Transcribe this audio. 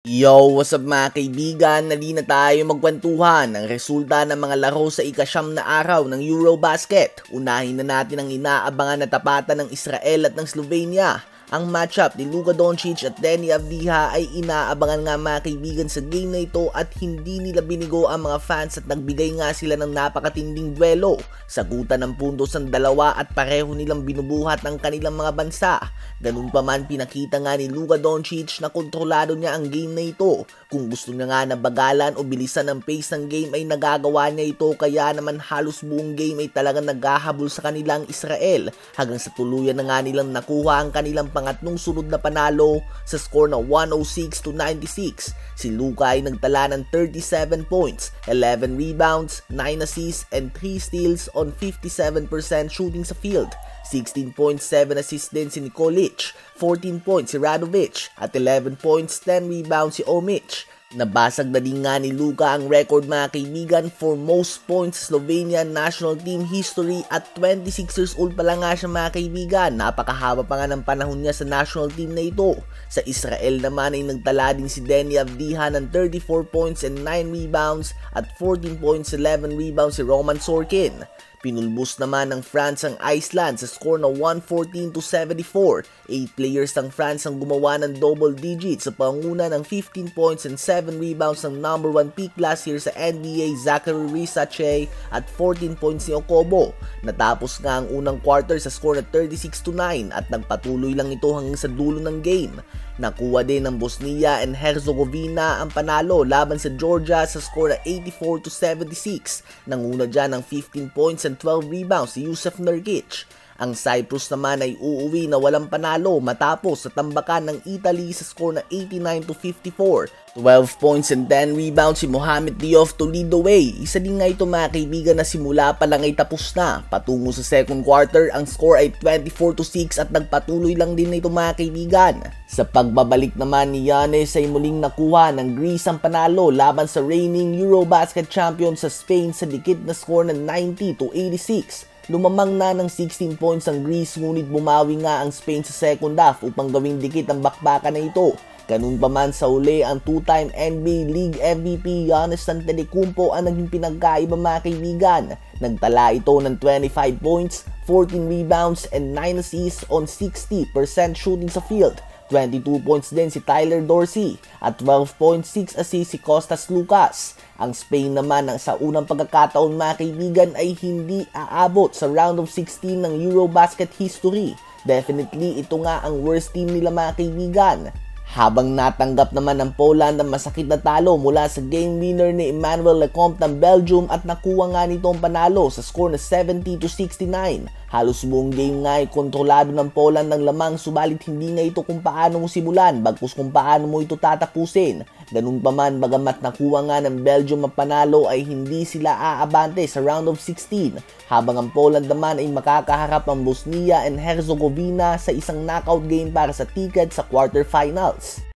Yo, what's up mga kaibigan? Nali na tayo magkwentuhan ng resulta ng mga laro sa ika-9 na araw ng Eurobasket. Unahin na natin ang inaabangan na tapatan ng Israel at ng Slovenia. Ang matchup ni Luka Doncic at Deni Avdija ay inaabangan nga mga kaibigan sa game na ito at hindi nila binigo ang mga fans at nagbigay nga sila ng napakatinding duelo. Sagutan ng puntos ang dalawa at pareho nilang binubuhat ang kanilang mga bansa. Ganun pa man, pinakita nga ni Luka Doncic na kontrolado niya ang game na ito. Kung gusto niya nga na bagalan o bilisan ang pace ng game ay nagagawa niya ito, kaya naman halos buong game ay talagang naghahabol sa kanilang Israel hanggang sa tuluyan na nga nilang nakuha ang kanilang pangatlong sunod na panalo sa score na 106-96. Si Luka ay nagtala ng 37 points, 11 rebounds, 9 assists, and 3 steals on 57% shooting sa field. 16.7 assists din si Nikolic, 14 points si Radovic, at 11 points, 10 rebounds si Omic. Nabasag na din nga ni Luka ang record mga kaibigan for most points sa Slovenian national team history at 26 years old pa lang nga siya mga kaibigan. Napakahaba pa nga ng panahon niya sa national team na ito. Sa Israel naman ay nagtala din si Deni Avdija ng 34 points and 9 rebounds at 14 points, 11 rebounds si Roman Sorkin. Pinulbos naman ng France ang Iceland sa score na 114-74. 8 players ng France ang gumawa ng double digits sa panguna ng 15 points and 7 rebounds ng number 1 pick last year sa NBA Zachary Risache at 14 points ni Okobo. Natapos nga ang unang quarter sa score na 36-9 at nagpatuloy lang ito hanggang sa dulo ng game. Nakuha din ng Bosnia and Herzegovina ang panalo laban sa Georgia sa score na 84-76. Nanguna dyan ng 15 points and 12 rebounds si Jusuf Nurkic. Ang Cyprus naman ay uuwi na walang panalo matapos sa tambakan ng Italy sa score na 89-54. 12 points and 10 rebounds si Mohamed Diouf to lead the way. Isa din nga ito mga kaibigan na simula pa lang ay tapos na. Patungo sa second quarter, ang score ay 24-6 at nagpatuloy lang din ito mga kaibigan. Sa pagbabalik naman ni Giannis ay muling nakuha ng Greece ang panalo laban sa reigning Eurobasket champion sa Spain sa dikit na score na 90-86. Lumamang na ng 16 points ang Greece, ngunit bumawi nga ang Spain sa second half upang gawing dikit ang bakbakan na ito. Ganun pa man, sa uli ang two-time NBA League MVP Giannis Antetokounmpo ang naging pinagkaiba mga kaibigan. Nagtala ito ng 25 points, 14 rebounds, and 9 assists on 60% shooting sa field. 22 points din si Tyler Dorsey at 12.6 assists si Kostas Lukas. Ang Spain naman sa unang pagkakataon mga kaibigan ay hindi aabot sa round of 16 ng Eurobasket history. Definitely ito nga ang worst team nila mga kaibigan. Habang natanggap naman ng Poland ang masakit na talo mula sa game winner ni Emmanuel Lecomte ng Belgium at nakuha nga nito ang panalo sa score na 70-69. Halos buong game nga ay kontrolado ng Poland ng lamang, subalit hindi nga ito kung paano mo simulan bagkus kung paano mo ito tatapusin. Ganun pa man, bagamat nakuha nga ng Belgium ang panalo ay hindi sila aabante sa round of 16, habang ang Poland naman ay makakaharap ang Bosnia and Herzegovina sa isang knockout game para sa ticket sa quarterfinals.